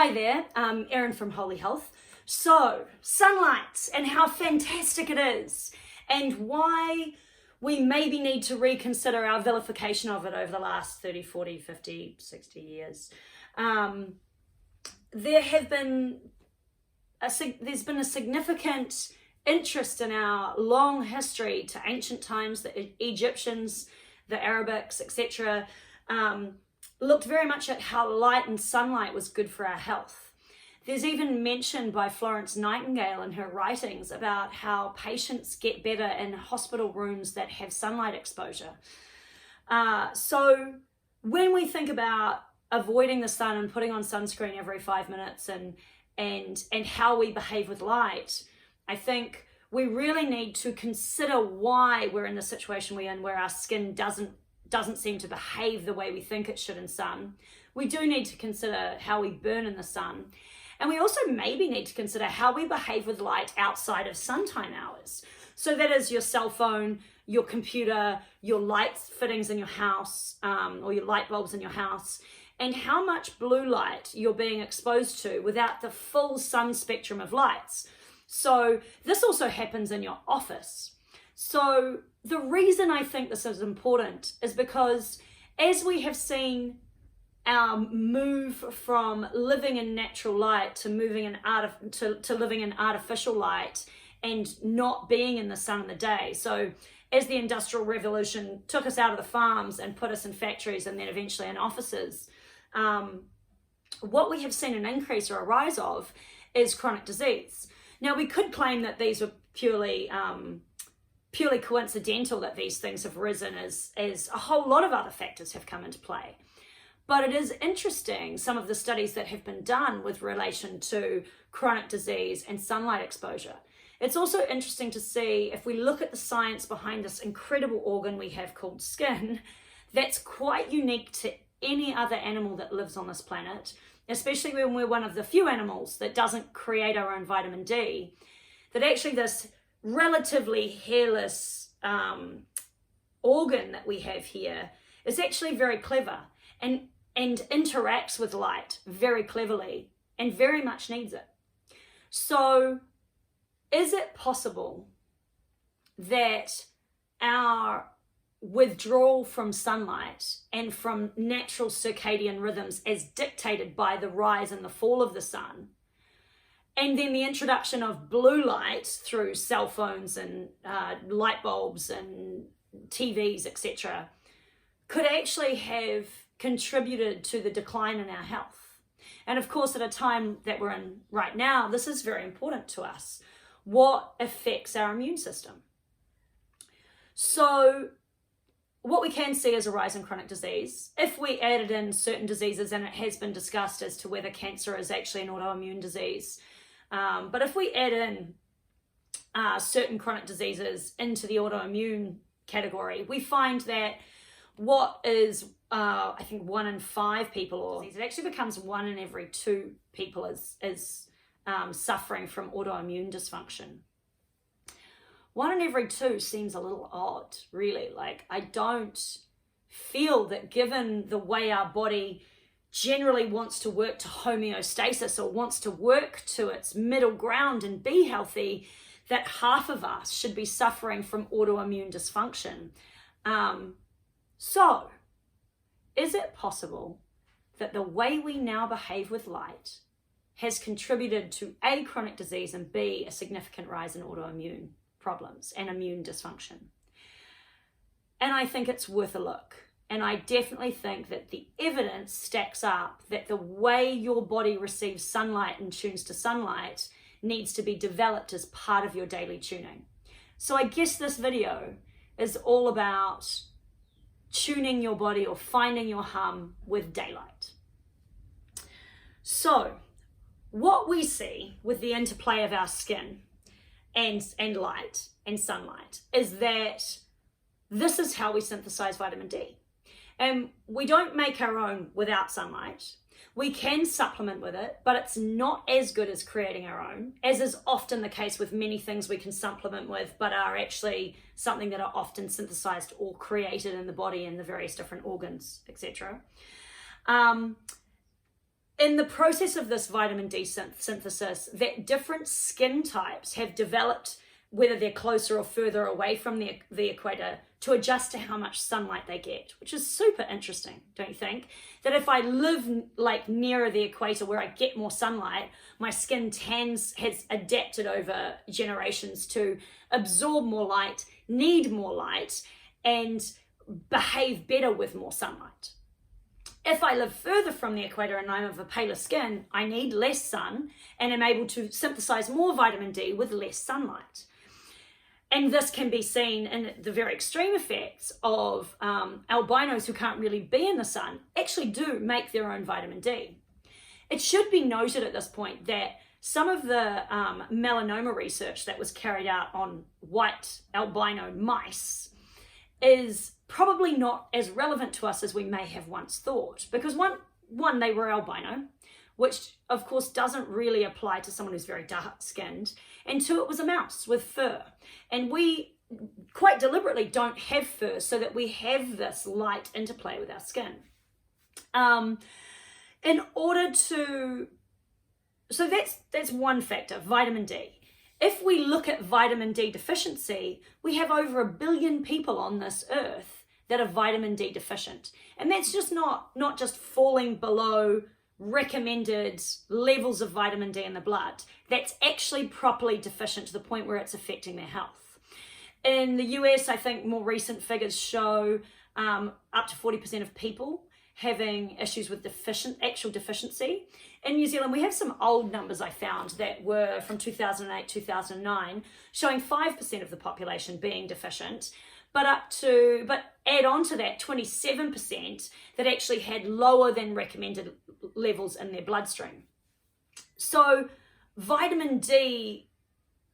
Hi there, Erin from Holy Health. So, sunlight and how fantastic it is, and why we maybe need to reconsider our vilification of it over the last 30, 40, 50, 60 years. There's been a significant interest in our long history to ancient times. The Egyptians, the Arabics, etc. Looked very much at how light and sunlight was good for our health. There's even mention by Florence Nightingale in her writings about how patients get better in hospital rooms that have sunlight exposure. So when we think about avoiding the sun and putting on sunscreen every 5 minutes and how we behave with light, I think we really need to consider why we're in the situation we're in, where our skin doesn't seem to behave the way we think it should in sun. We do need to consider how we burn in the sun. And we also maybe need to consider how we behave with light outside of suntime hours. So that is your cell phone, your computer, your light fittings in your house, or your light bulbs in your house, and how much blue light you're being exposed to without the full sun spectrum of lights. So this also happens in your office. So the reason I think this is important is because as we have seen our move from living in natural light to moving in to living in artificial light and not being in the sun in the day. So as the Industrial Revolution took us out of the farms and put us in factories and then eventually in offices, what we have seen an increase or a rise of is chronic disease. Now, we could claim that these were purely coincidental, that these things have risen as a whole lot of other factors have come into play. But it is interesting, some of the studies that have been done with relation to chronic disease and sunlight exposure. It's also interesting to see, if we look at the science behind this incredible organ we have called skin, that's quite unique to any other animal that lives on this planet, especially when we're one of the few animals that doesn't create our own vitamin D, that actually this relatively hairless organ that we have here is actually very clever and interacts with light very cleverly and very much needs it. So is it possible that our withdrawal from sunlight and from natural circadian rhythms as dictated by the rise and the fall of the sun, and then the introduction of blue light through cell phones and light bulbs and TVs, etc., could actually have contributed to the decline in our health? And of course, at a time that we're in right now, this is very important to us. What affects our immune system? So what we can see is a rise in chronic disease. If we added in certain diseases, and it has been discussed as to whether cancer is actually an autoimmune disease, but if we add in certain chronic diseases into the autoimmune category, we find that what is, I think 1 in 5 people, or it actually becomes 1 in every 2 people is suffering from autoimmune dysfunction. 1 in every 2 seems a little odd, really. Like, I don't feel that, given the way our body generally wants to work to homeostasis or wants to work to its middle ground and be healthy, that half of us should be suffering from autoimmune dysfunction. So, is it possible that the way we now behave with light has contributed to A, chronic disease, and B, a significant rise in autoimmune problems and immune dysfunction? And I think it's worth a look. And I definitely think that the evidence stacks up that the way your body receives sunlight and tunes to sunlight needs to be developed as part of your daily tuning. So I guess this video is all about tuning your body or finding your hum with daylight. So what we see with the interplay of our skin and light and sunlight is that this is how we synthesize vitamin D. And we don't make our own without sunlight. We can supplement with it, but it's not as good as creating our own, as is often the case with many things we can supplement with, but are actually something that are often synthesized or created in the body and the various different organs, etc. in the process of this vitamin D synthesis, that different skin types have developed, whether they're closer or further away from the equator, to adjust to how much sunlight they get, which is super interesting, don't you think? That if I live like nearer the equator where I get more sunlight, my skin has adapted over generations to absorb more light, need more light, and behave better with more sunlight. If I live further from the equator and I'm of a paler skin, I need less sun and am able to synthesize more vitamin D with less sunlight. And this can be seen in the very extreme effects of albinos who can't really be in the sun actually do make their own vitamin D. It should be noted at this point that some of the melanoma research that was carried out on white albino mice is probably not as relevant to us as we may have once thought, because one, they were albino, which of course doesn't really apply to someone who's very dark skinned, and two, it was a mouse with fur, and we quite deliberately don't have fur so that we have this light interplay with our skin. So that's one factor, vitamin D. If we look at vitamin D deficiency, we have over 1 billion people on this earth that are vitamin D deficient. And that's just not just falling below recommended levels of vitamin D in the blood. That's actually properly deficient to the point where it's affecting their health. In the US, I think more recent figures show up to 40% of people having issues with actual deficiency. In New Zealand, we have some old numbers I found that were from 2008, 2009, showing 5% of the population being deficient, but add on to that 27% that actually had lower than recommended levels in their bloodstream. So vitamin D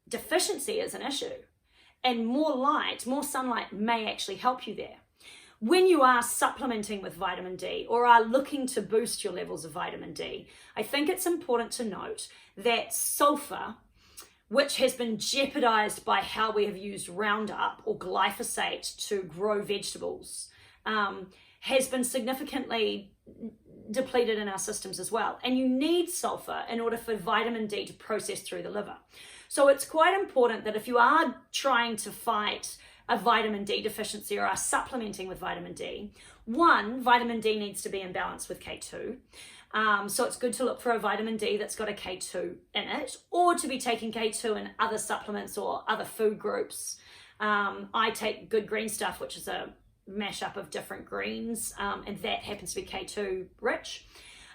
deficiency is an issue, and more sunlight may actually help you there. When you are supplementing with vitamin D or are looking to boost your levels of vitamin D, I think it's important to note that sulfur, which has been jeopardized by how we have used Roundup or glyphosate to grow vegetables, has been significantly depleted in our systems as well. And you need sulfur in order for vitamin D to process through the liver. So it's quite important that if you are trying to fight a vitamin D deficiency or are supplementing with vitamin D, one, vitamin D needs to be in balance with K2. So it's good to look for a vitamin D that's got a K2 in it, or to be taking K2 in other supplements or other food groups. I take Good Green Stuff, which is a mashup of different greens, and that happens to be K2 rich.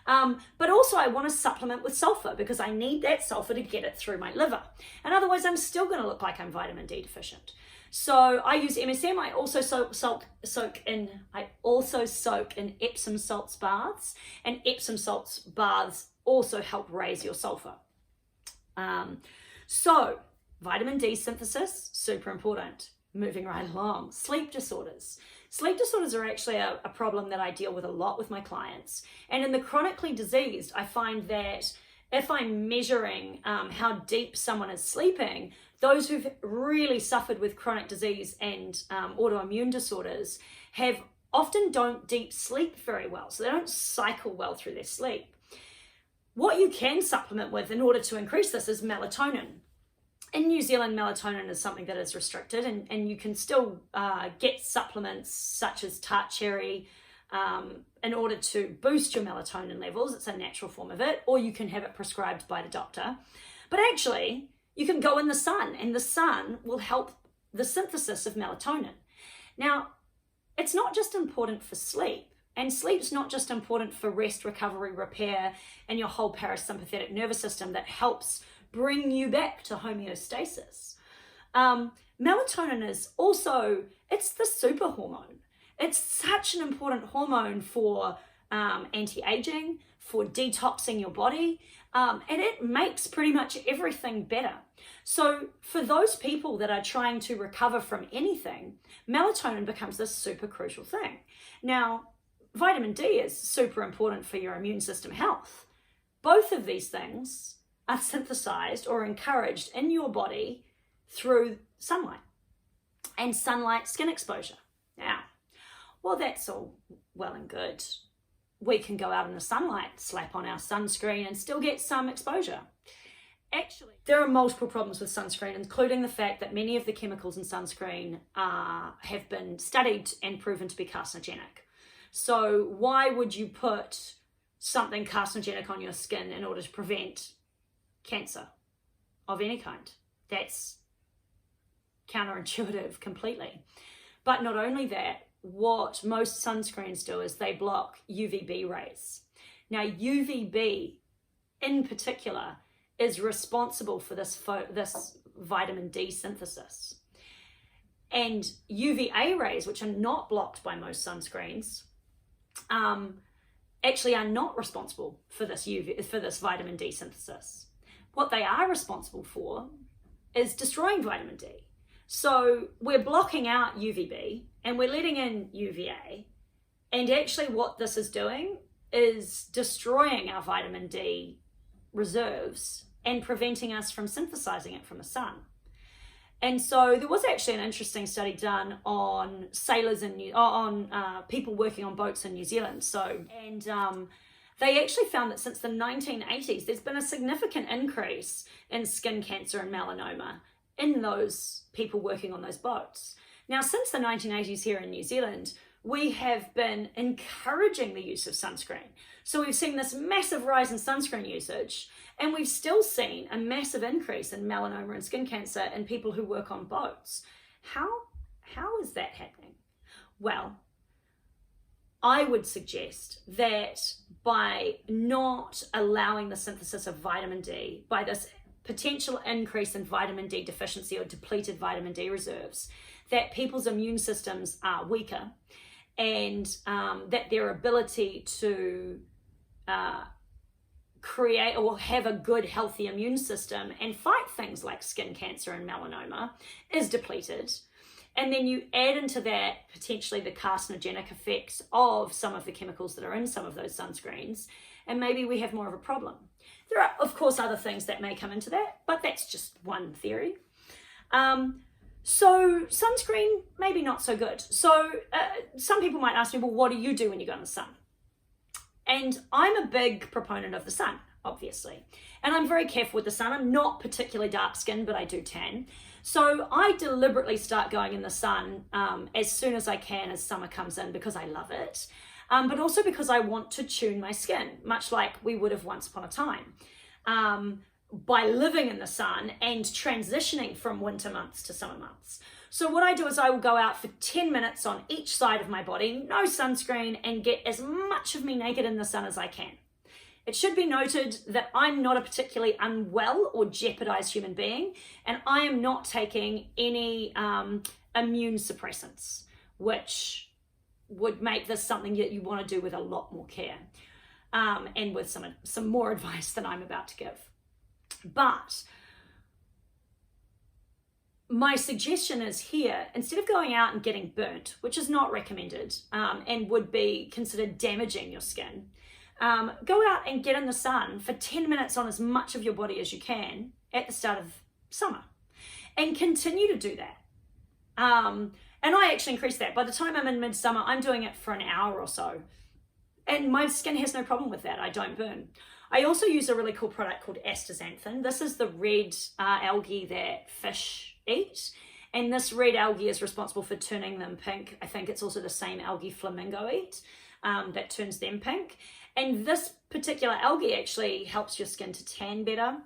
But also I want to supplement with sulfur because I need that sulfur to get it through my liver. And otherwise I'm still going to look like I'm vitamin D deficient. So I use MSM. I also soak in Epsom salts baths, and Epsom salts baths also help raise your sulfur. So vitamin D synthesis, super important. Moving right along, sleep disorders. Sleep disorders are actually a problem that I deal with a lot with my clients. And in the chronically diseased, I find that if I'm measuring how deep someone is sleeping, those who've really suffered with chronic disease and autoimmune disorders often don't deep sleep very well. So they don't cycle well through their sleep. What you can supplement with in order to increase this is melatonin. In New Zealand, melatonin is something that is restricted, and you can still get supplements such as tart cherry in order to boost your melatonin levels. It's a natural form of it, or you can have it prescribed by the doctor. But actually, you can go in the sun, and the sun will help the synthesis of melatonin. Now, it's not just important for sleep, and sleep's not just important for rest, recovery, repair, and your whole parasympathetic nervous system that helps bring you back to homeostasis. Melatonin is also, it's the super hormone. It's such an important hormone for anti-aging, for detoxing your body, and it makes pretty much everything better. So for those people that are trying to recover from anything, melatonin becomes this super crucial thing. Now, vitamin D is super important for your immune system health. Both of these things are synthesized or encouraged in your body through sunlight and sunlight skin exposure. Now, well, that's all well and good. we can go out in the sunlight, slap on our sunscreen and still get some exposure. Actually, there are multiple problems with sunscreen, including the fact that many of the chemicals in sunscreen have been studied and proven to be carcinogenic. So why would you put something carcinogenic on your skin in order to prevent cancer of any kind? That's counterintuitive completely. But not only that, what most sunscreens do is they block UVB rays. Now, UVB in particular is responsible for this vitamin D synthesis. And UVA rays, which are not blocked by most sunscreens, actually are not responsible for this vitamin D synthesis. What they are responsible for is destroying vitamin D. So we're blocking out UVB and we're letting in UVA. And actually what this is doing is destroying our vitamin D reserves and preventing us from synthesizing it from the sun. And so there was actually an interesting study done on sailors on people working on boats in New Zealand. They actually found that since the 1980s, there's been a significant increase in skin cancer and melanoma in those people working on those boats. Now, since the 1980s here in New Zealand, we have been encouraging the use of sunscreen. So we've seen this massive rise in sunscreen usage, and we've still seen a massive increase in melanoma and skin cancer in people who work on boats. How is that happening? Well, I would suggest that by not allowing the synthesis of vitamin D, by this potential increase in vitamin D deficiency or depleted vitamin D reserves, that people's immune systems are weaker, and that their ability to create or have a good, healthy immune system and fight things like skin cancer and melanoma is depleted. And then you add into that potentially the carcinogenic effects of some of the chemicals that are in some of those sunscreens, and maybe we have more of a problem. There are, of course, other things that may come into that, but that's just one theory. So sunscreen, maybe not so good. So some people might ask me, well, what do you do when you go in the sun? And I'm a big proponent of the sun, obviously. And I'm very careful with the sun. I'm not particularly dark skinned, but I do tan. So I deliberately start going in the sun as soon as I can as summer comes in, because I love it. But also because I want to tune my skin, much like we would have once upon a time, by living in the sun and transitioning from winter months to summer months. So what I do is I will go out for 10 minutes on each side of my body, no sunscreen, and get as much of me naked in the sun as I can. It should be noted that I'm not a particularly unwell or jeopardized human being, and I am not taking any immune suppressants, which would make this something that you want to do with a lot more care, and with some more advice than I'm about to give. But my suggestion is here, instead of going out and getting burnt, which is not recommended and would be considered damaging your skin, go out and get in the sun for 10 minutes on as much of your body as you can at the start of summer, and continue to do that. And I actually increase that. By the time I'm in midsummer, I'm doing it for an hour or so, and my skin has no problem with that. I don't burn. I also use a really cool product called astaxanthin. This is the red algae that fish eat, and this red algae is responsible for turning them pink. I think it's also the same algae flamingo eat that turns them pink. And this particular algae actually helps your skin to tan better.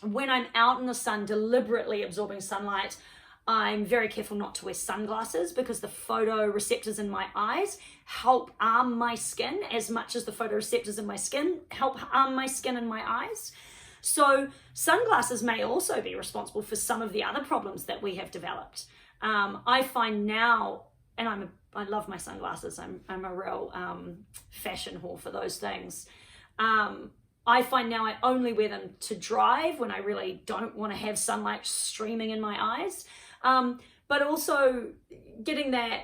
When I'm out in the sun deliberately absorbing sunlight, I'm very careful not to wear sunglasses, because the photoreceptors in my eyes help arm my skin as much as the photoreceptors in my skin help arm my skin and my eyes. So sunglasses may also be responsible for some of the other problems that we have developed. I find now, and I love my sunglasses, I'm a real fashion whore for those things. I find now I only wear them to drive when I really don't want to have sunlight streaming in my eyes. But also getting my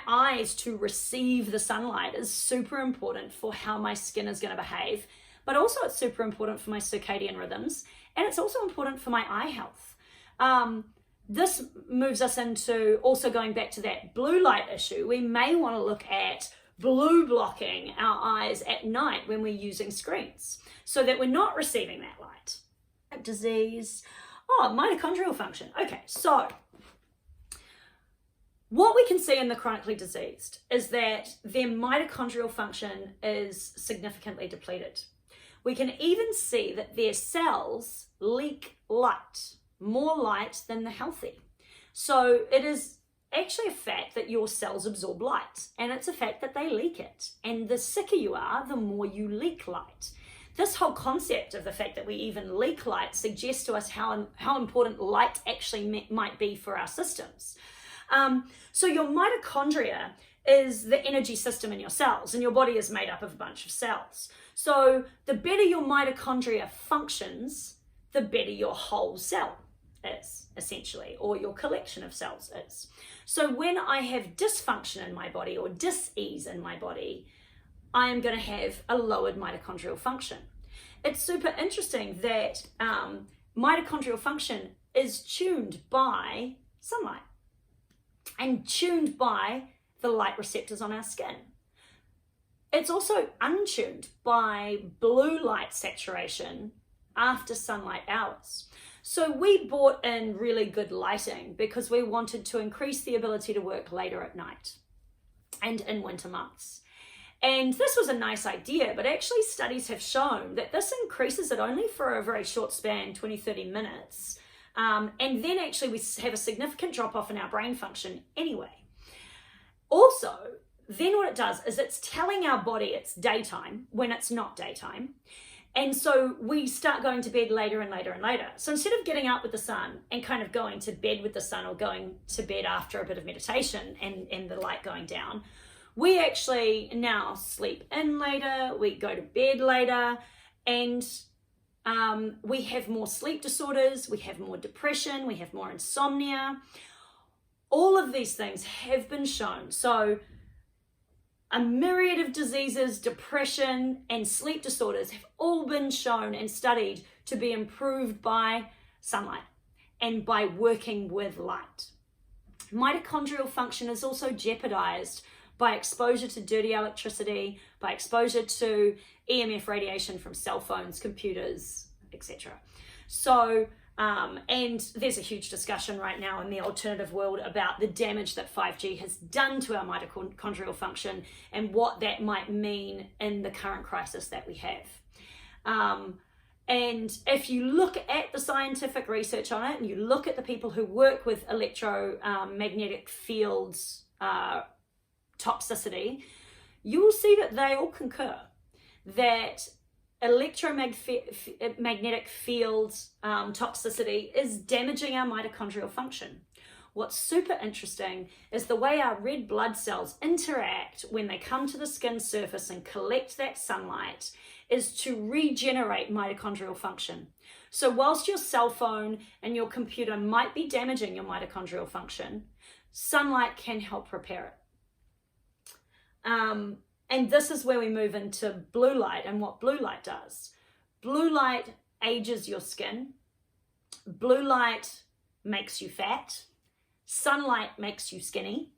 eyes to receive the sunlight is super important for how my skin is going to behave. But also it's super important for my circadian rhythms, and it's also important for my eye health. This moves us into also going back to that blue light issue. We may want to look at blue blocking our eyes at night when we're using screens so that we're not receiving that light. Disease, mitochondrial function. Okay, so what we can see in the chronically diseased is that their mitochondrial function is significantly depleted. We can even see that their cells leak light, more light than the healthy. So it is actually a fact that your cells absorb light, and it's a fact that they leak it. And the sicker you are, the more you leak light. This whole concept of the fact that we even leak light suggests to us how important light actually might be for our systems. So your mitochondria is the energy system in your cells, and your body is made up of a bunch of cells. So the better your mitochondria functions, the better your whole cell is, essentially, or your collection of cells is. So when I have dysfunction in my body or dis-ease in my body, I am going to have a lowered mitochondrial function. It's super interesting that mitochondrial function is tuned by sunlight and tuned by the light receptors on our skin. It's also untuned by blue light saturation after sunlight hours. So we bought in really good lighting because we wanted to increase the ability to work later at night and in winter months. And this was a nice idea, but actually studies have shown that this increases it only for a very short span, 20, 30 minutes. And then actually we have a significant drop off in our brain function anyway. Also, then what it does is it's telling our body it's daytime when it's not daytime. And so we start going to bed later and later and later. So instead of getting up with the sun and kind of going to bed with the sun or going to bed after a bit of meditation and the light going down, we actually now sleep in later, we go to bed later, and we have more sleep disorders, we have more depression, we have more insomnia. All of these things have been shown. So a myriad of diseases, depression, and sleep disorders have all been shown and studied to be improved by sunlight and by working with light. Mitochondrial function is also jeopardized by exposure to dirty electricity, by exposure to EMF radiation from cell phones, computers, etc. So, and there's a huge discussion right now in the alternative world about the damage that 5G has done to our mitochondrial function and what that might mean in the current crisis that we have. And if you look at the scientific research on it and you look at the people who work with electromagnetic fields toxicity, you will see that they all concur that electromagnetic fields toxicity is damaging our mitochondrial function. What's super interesting is the way our red blood cells interact when they come to the skin surface and collect that sunlight is to regenerate mitochondrial function. So whilst your cell phone and your computer might be damaging your mitochondrial function, sunlight can help repair it. And this is where we move into blue light and what blue light does. Blue light ages your skin. Blue light makes you fat. Sunlight makes you skinny.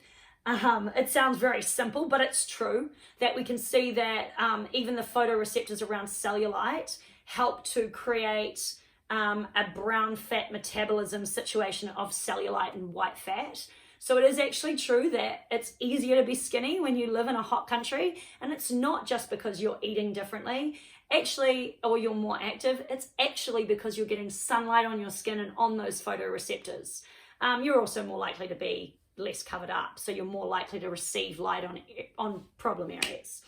It sounds very simple, but it's true that we can see that even the photoreceptors around cellulite help to create a brown fat metabolism situation of cellulite and white fat. So it is actually true that it's easier to be skinny when you live in a hot country, and it's not just because you're eating differently, actually, or you're more active. It's actually because you're getting sunlight on your skin and on those photoreceptors. You're also more likely to be less covered up, so you're more likely to receive light on problem areas.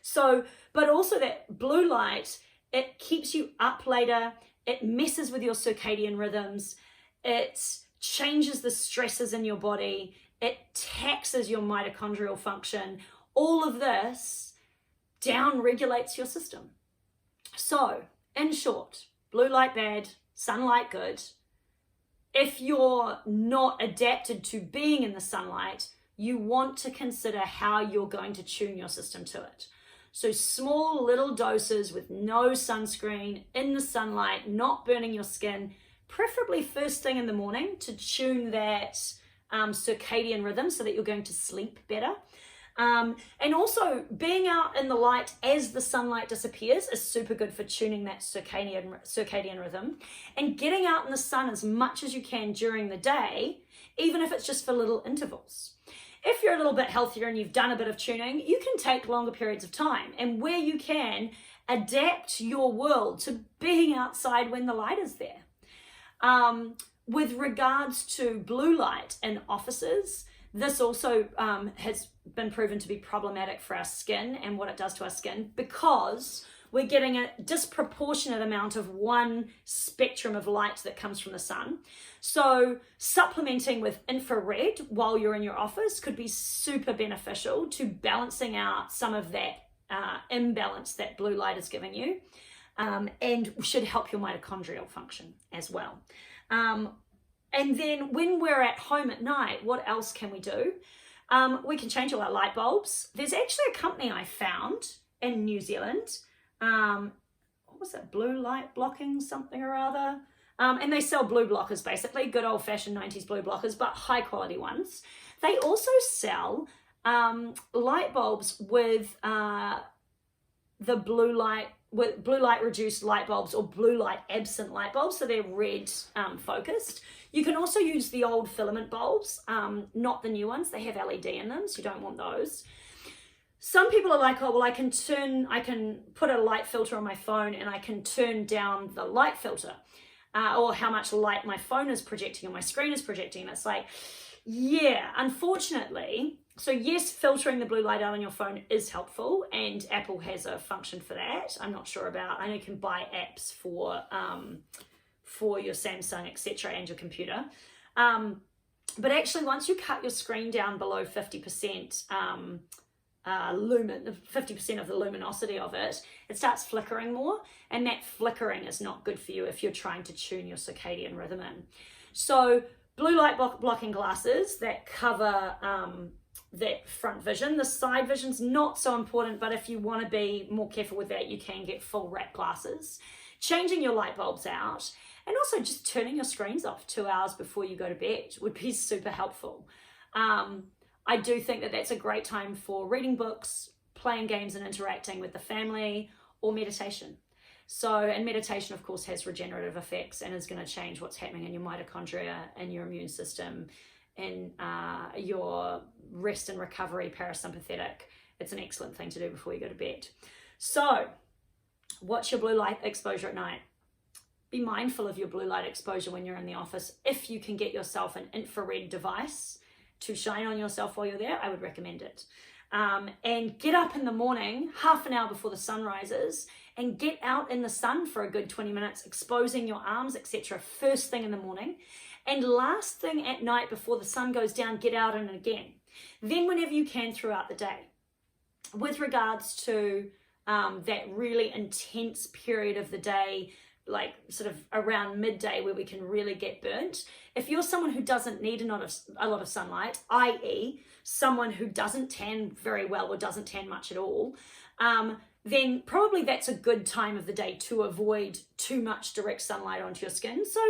So, but also that blue light, it keeps you up later, it messes with your circadian rhythms, it changes the stresses in your body, it taxes your mitochondrial function. All of this down-regulates your system. So, in short, blue light bad, sunlight good. If you're not adapted to being in the sunlight, you want to consider how you're going to tune your system to it. So small little doses with no sunscreen, in the sunlight, not burning your skin, preferably first thing in the morning to tune that circadian rhythm so that you're going to sleep better. And also being out in the light as the sunlight disappears is super good for tuning that circadian rhythm, and getting out in the sun as much as you can during the day, even if it's just for little intervals. If you're a little bit healthier and you've done a bit of tuning, you can take longer periods of time, and where you can, adapt your world to being outside when the light is there. With regards to blue light in offices, this also has been proven to be problematic for our skin and what it does to our skin, because we're getting a disproportionate amount of one spectrum of light that comes from the sun. So supplementing with infrared while you're in your office could be super beneficial to balancing out some of that imbalance that blue light is giving you, and should help your mitochondrial function as well. And then when we're at home at night, what else can we do? We can change all our light bulbs. There's actually a company I found in New Zealand. What was it? Blue light blocking something or other. And they sell blue blockers, basically, good old fashioned 90s blue blockers, but high quality ones. They also sell light bulbs with the blue light reduced light bulbs, or blue light absent light bulbs, so they're red focused. You can also use the old filament bulbs, not the new ones. They have LED in them, so you don't want those. Some people are like, oh, well, I can put a light filter on my phone and I can turn down the light filter, or how much light my phone is projecting or my screen is projecting. And it's like, yeah, unfortunately. So yes, filtering the blue light out on your phone is helpful, and Apple has a function for that. I'm not sure about, I know you can buy apps for your Samsung, etc., and your computer. But actually, once you cut your screen down below 50% lumen, 50% of the luminosity of it, it starts flickering more, and that flickering is not good for you if you're trying to tune your circadian rhythm in. So blue light blocking glasses that cover that front vision. The side vision's not so important, but if you want to be more careful with that, you can get full wrap glasses. Changing your light bulbs out, and also just turning your screens off 2 hours before you go to bed would be super helpful. I do think that that's a great time for reading books, playing games and interacting with the family, or meditation. So, and meditation of course has regenerative effects and is going to change what's happening in your mitochondria and your immune system and your rest and recovery parasympathetic. It's an excellent thing to do before you go to bed. So, what's your blue light exposure at night? Be mindful of your blue light exposure when you're in the office. If you can get yourself an infrared device to shine on yourself while you're there, I would recommend it. And get up in the morning, half an hour before the sun rises, and get out in the sun for a good 20 minutes, exposing your arms, etc., first thing in the morning. And last thing at night before the sun goes down, get out and again. Then whenever you can throughout the day. With regards to that really intense period of the day, like sort of around midday where we can really get burnt. If you're someone who doesn't need a lot of sunlight, i.e. someone who doesn't tan very well or doesn't tan much at all, then probably that's a good time of the day to avoid too much direct sunlight onto your skin. So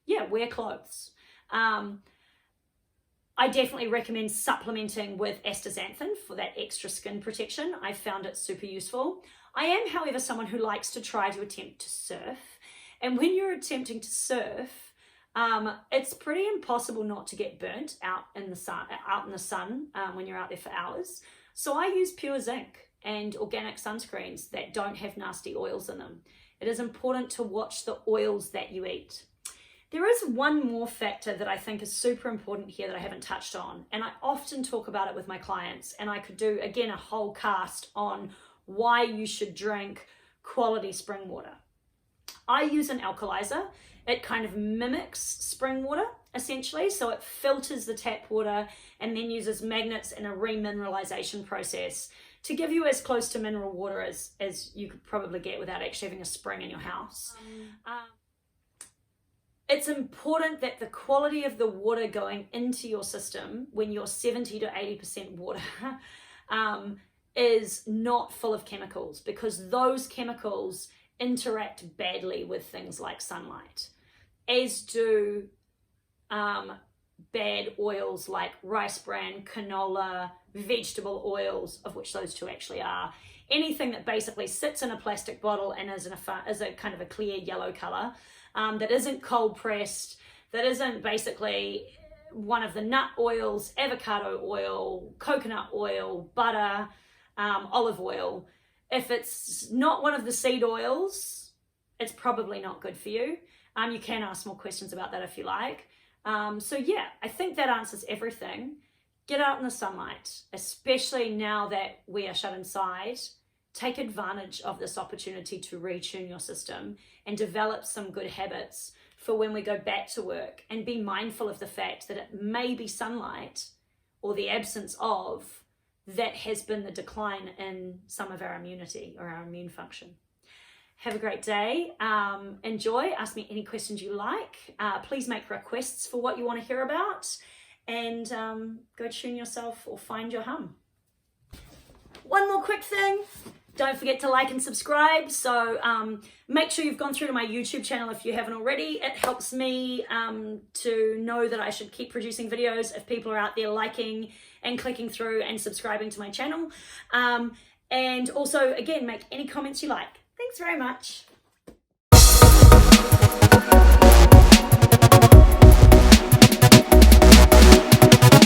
yeah, wear clothes. I definitely recommend supplementing with astaxanthin for that extra skin protection. I found it super useful. I am, however, someone who likes to try to attempt to surf. And when you're attempting to surf, it's pretty impossible not to get burnt out in the sun when you're out there for hours. So I use pure zinc and organic sunscreens that don't have nasty oils in them. It is important to watch the oils that you eat. There is one more factor that I think is super important here that I haven't touched on, and I often talk about it with my clients, and I could do, again, a whole cast on why you should drink quality spring water. I use an alkalizer. It kind of mimics spring water, essentially, so it filters the tap water and then uses magnets in a remineralization process to give you as close to mineral water as you could probably get without actually having a spring in your house. It's important that the quality of the water going into your system when you're 70 to 80% water is not full of chemicals, because those chemicals interact badly with things like sunlight, as do bad oils like rice bran, canola, vegetable oils, of which those two actually are. Anything that basically sits in a plastic bottle and is a kind of a clear yellow color, that isn't cold pressed, that isn't basically one of the nut oils, avocado oil, coconut oil, butter, olive oil. If it's not one of the seed oils, it's probably not good for you. You can ask more questions about that if you like. So yeah, I think that answers everything. Get out in the sunlight, especially now that we are shut inside. Take advantage of this opportunity to retune your system and develop some good habits for when we go back to work, and be mindful of the fact that it may be sunlight or the absence of that has been the decline in some of our immunity or our immune function. Have a great day. Enjoy. Ask me any questions you like. Please make requests for what you want to hear about, and go tune yourself or find your hum. One more quick thing. Don't forget to like and subscribe. So make sure you've gone through to my YouTube channel if you haven't already. It helps me to know that I should keep producing videos if people are out there liking and clicking through and subscribing to my channel. And also, again, make any comments you like. Thanks very much.